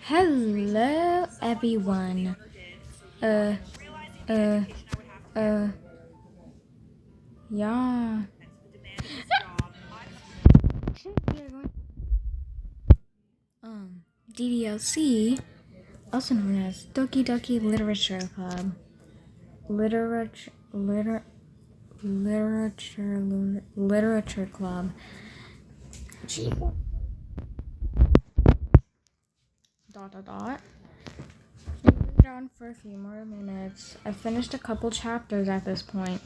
Hello, everyone. Uh, uh, uh, yeah. Um, DDLC, also known as Doki Doki Literature Club. Literature Club. Gee. Dot dot dot. Been on for a few more minutes. I've finished a couple chapters at this point.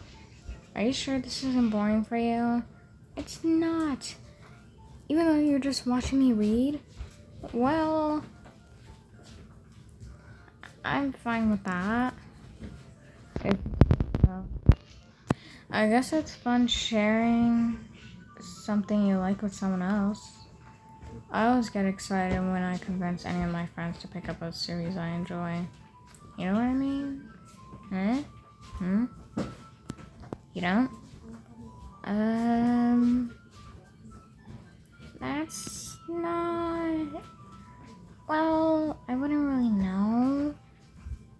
Are you sure this isn't boring for you? It's not. Even though you're just watching me read? Well, I'm fine with that. If, I guess it's fun sharing something you like with someone else. I always get excited when I convince any of my friends to pick up a series I enjoy. You know what I mean? Huh? You don't? That's not... Well, I wouldn't really know.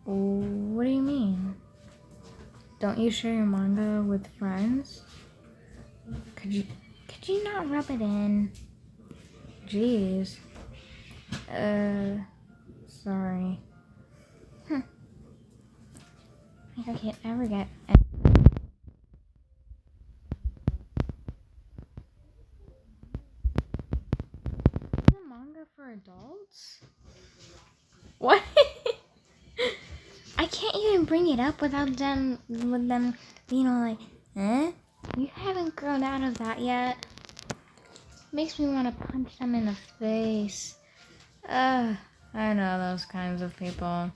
What do you mean? Don't you share your manga with friends? Could you not rub it in? Jeez. Sorry. I can't ever get a manga for adults? What? I can't even bring it up with them, like, eh? You haven't grown out of that yet. Makes me want to punch them in the face. I know those kinds of people.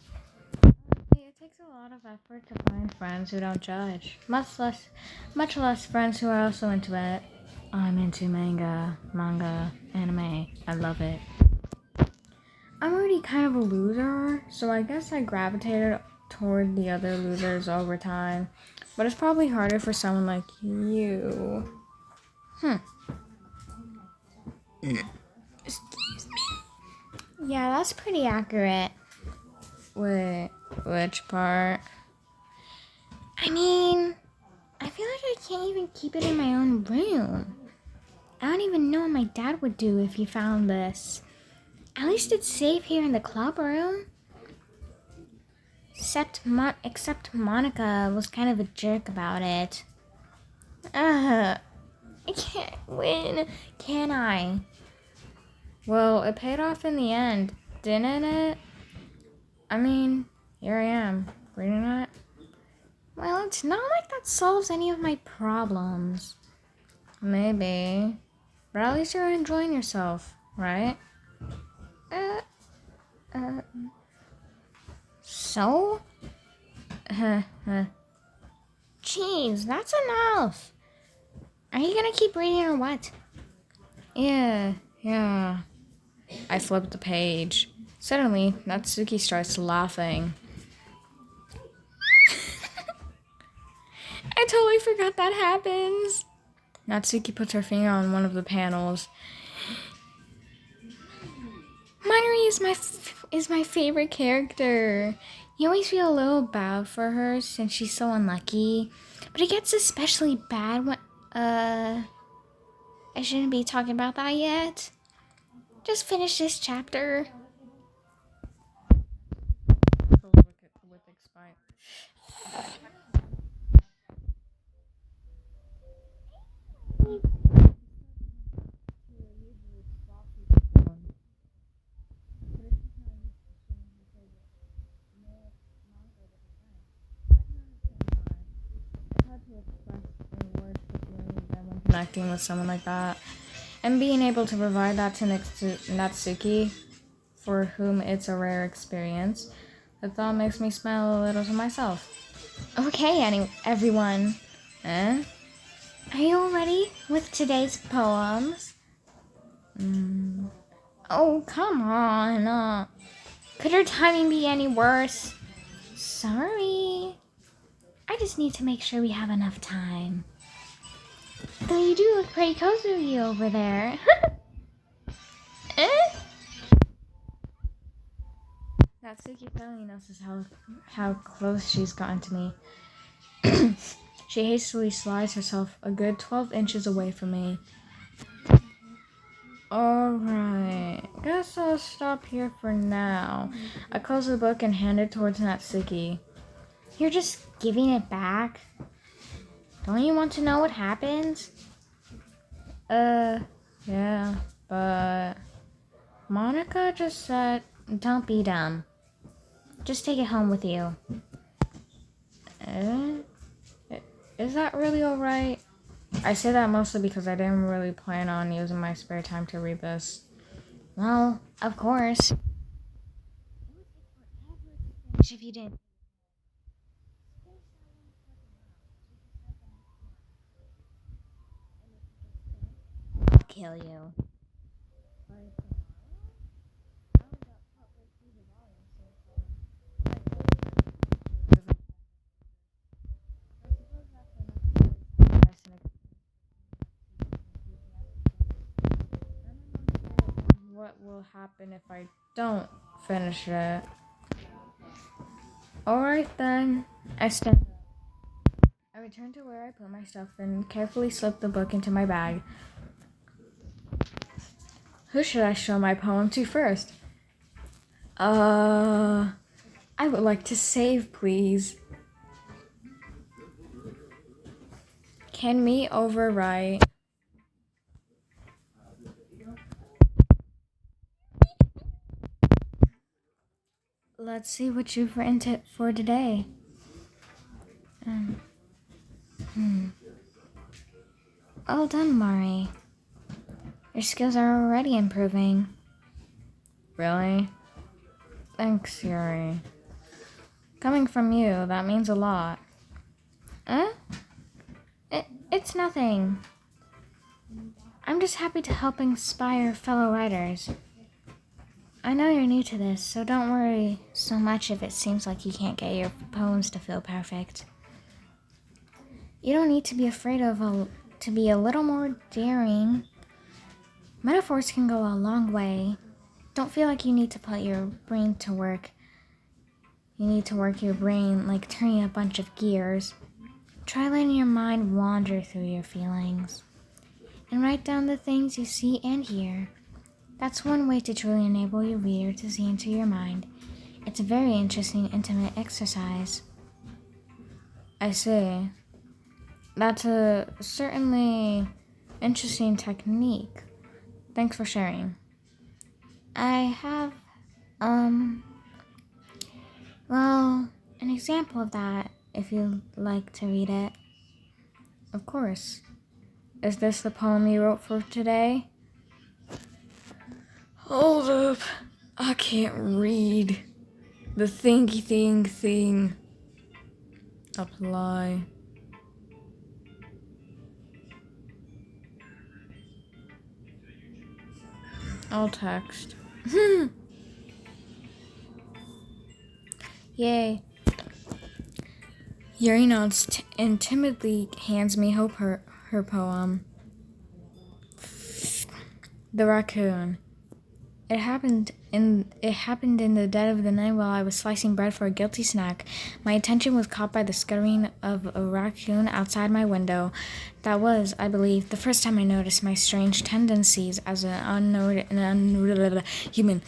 It takes a lot of effort to find friends who don't judge. Much less friends who are also into it. I'm into manga, anime. I love it. I'm already kind of a loser, so I guess I gravitated toward the other losers over time. But it's probably harder for someone like you. Excuse me? Yeah, that's pretty accurate. Wait, which part? I mean, I feel like I can't even keep it in my own room. I don't even know what my dad would do if he found this. At least it's safe here in the club room. Except Monica was kind of a jerk about it. I can't win, can I? Well, it paid off in the end, didn't it? I mean, here I am, reading it. Well, it's not like that solves any of my problems. Maybe. But at least you're enjoying yourself, right? So? Jeez, that's enough. Are you gonna keep reading or what? Yeah. I flipped the page. Suddenly, Natsuki starts laughing. I totally forgot that happens. Natsuki puts her finger on one of the panels. Minori is my favorite character. You always feel a little bad for her since she's so unlucky. But it gets especially bad when, I shouldn't be talking about that yet. Just finish this chapter. Connecting with someone like that and being able to provide that to Natsuki, for whom it's a rare experience, the thought makes me smile a little to myself. Okay, everyone. Are you all ready with today's poems? Oh, come on. Could your timing be any worse? Sorry. I just need to make sure we have enough time. Though you do look pretty cozy over there. Eh? Natsuki finally notices how close she's gotten to me. She hastily slides herself a good 12 inches away from me. Alright, guess I'll stop here for now. I close the book and hand it towards Natsuki. You're just giving it back? Don't you want to know what happens? Yeah, but Monica just said, don't be dumb. Just take it home with you. Is that really alright? I say that mostly because I didn't really plan on using my spare time to read this. Well, of course. If you didn't. I'll kill you. What will happen if I don't finish it? Alright then. I stand up. I return to where I put my stuff and carefully slip the book into my bag. Who should I show my poem to first? I would like to save, please. Can me overwrite? Let's see what you've written for today. Well done, Mari. Your skills are already improving. Really? Thanks, Yuri. Coming from you, that means a lot. Huh? It's nothing. I'm just happy to help inspire fellow writers. I know you're new to this, so don't worry so much if it seems like you can't get your poems to feel perfect. You don't need to be afraid to be a little more daring. Metaphors can go a long way. Don't feel like you need to put your brain to work. You need to work your brain like turning a bunch of gears. Try letting your mind wander through your feelings. And write down the things you see and hear. That's one way to truly enable your reader to see into your mind. It's a very interesting, intimate exercise. I see. That's a certainly interesting technique. Thanks for sharing. I have, an example of that, if you'd like to read it. Of course. Is this the poem you wrote for today? Hold up. I can't read. The thingy thing. Apply. I'll text. Yay. Yuri nods and timidly hands me her poem. The Raccoon. It happened in the dead of the night while I was slicing bread for a guilty snack. My attention was caught by the scuttering of a raccoon outside my window. That was, I believe, the first time I noticed my strange tendencies as an unknown human.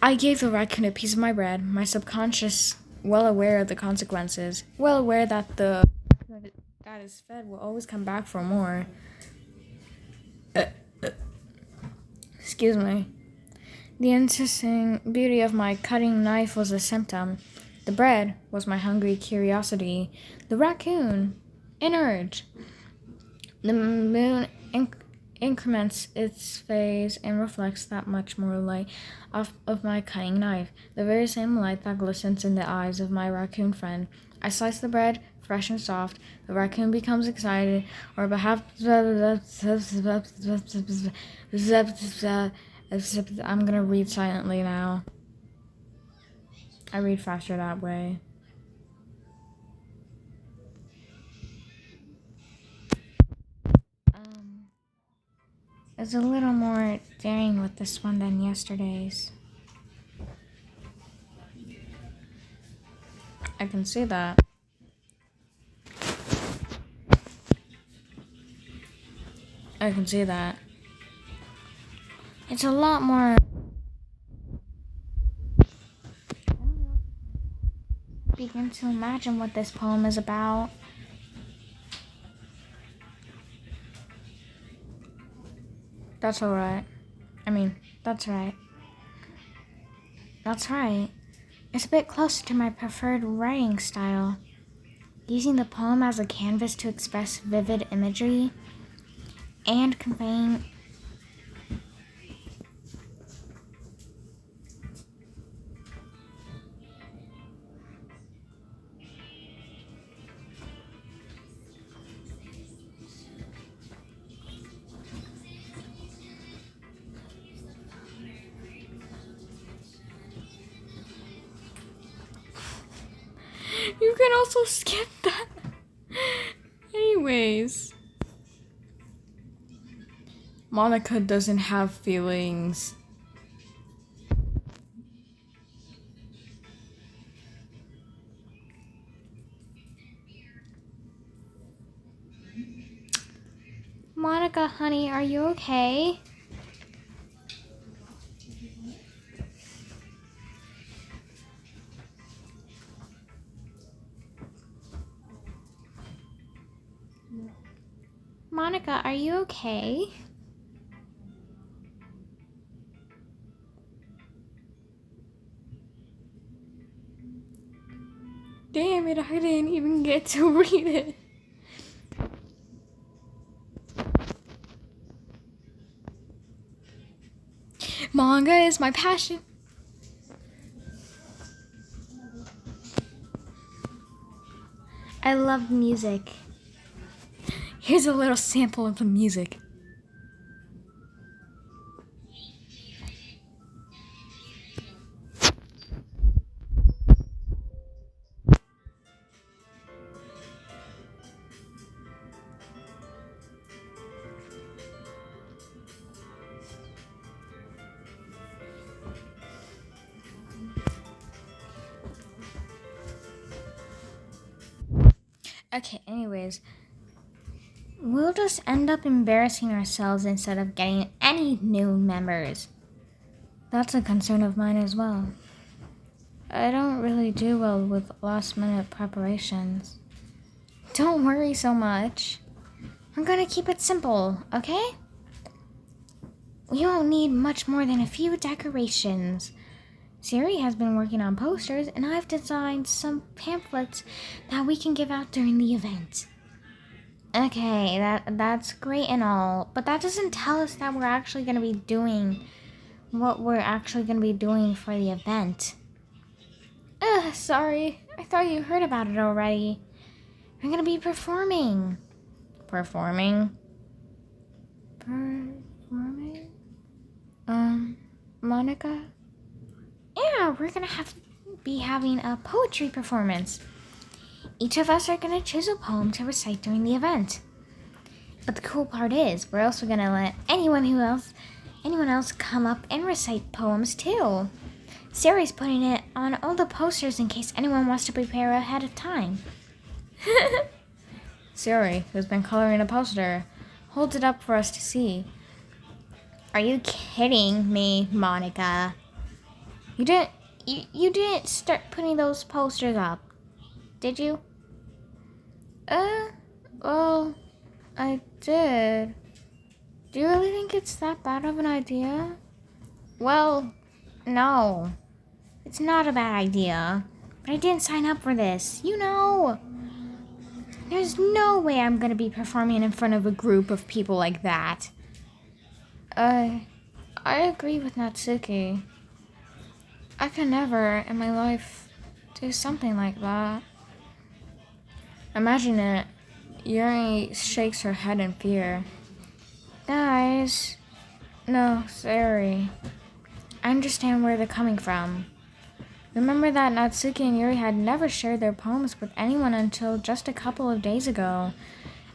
I gave the raccoon a piece of my bread, my subconscious well aware of the consequences, well aware that the raccoon that is fed will always come back for more. Excuse me. The interesting beauty of my cutting knife was a symptom. The bread was my hungry curiosity. The raccoon, an urge. The moon increments its phase and reflects that much more light off of my cutting knife, the very same light that glistens in the eyes of my raccoon friend. I slice the bread, fresh and soft. The raccoon becomes excited, or perhaps I'm gonna read silently now. I read faster that way. It's a little more daring with this one than yesterday's. I can see that. I can see that. It's a lot more... begin to imagine what this poem is about. That's alright. That's right. That's right. It's a bit closer to my preferred writing style. Using the poem as a canvas to express vivid imagery and conveying You can also skip that. Anyways. Monica doesn't have feelings. Monica, honey, are you okay? Monica, are you okay? Damn it, I didn't even get to read it. Manga is my passion. I love music. Here's a little sample of the music. Okay, anyways. We'll just end up embarrassing ourselves instead of getting any new members. That's a concern of mine as well. I don't really do well with last-minute preparations. Don't worry so much. I'm gonna keep it simple, okay? We won't need much more than a few decorations. Siri has been working on posters, and I've designed some pamphlets that we can give out during the event. Okay, that's great and all, but that doesn't tell us that we're actually going to be doing what we're actually going to be doing for the event. Sorry. I thought you heard about it already. We're going to be performing. Performing? Monica? Yeah, we're going to be having a poetry performance. Each of us are going to choose a poem to recite during the event. But the cool part is, we're also going to let anyone else come up and recite poems too. Sari's putting it on all the posters in case anyone wants to prepare ahead of time. Sari, who's been coloring a poster, holds it up for us to see. Are you kidding me, Monica? You didn't start putting those posters up, did you? Well, I did. Do you really think it's that bad of an idea? Well, no. It's not a bad idea. But I didn't sign up for this, you know. There's no way I'm gonna be performing in front of a group of people like that. I agree with Natsuki. I can never in my life do something like that. Imagine it. Yuri shakes her head in fear. Guys. No, sorry. I understand where they're coming from. Remember that Natsuki and Yuri had never shared their poems with anyone until just a couple of days ago.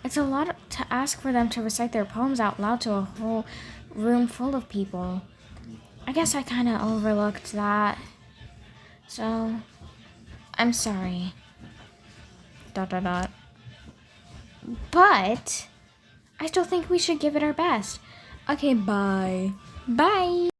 It's a lot to ask for them to recite their poems out loud to a whole room full of people. I guess I kind of overlooked that. So, I'm sorry. ... But I still think we should give it our best. Okay, bye. Bye.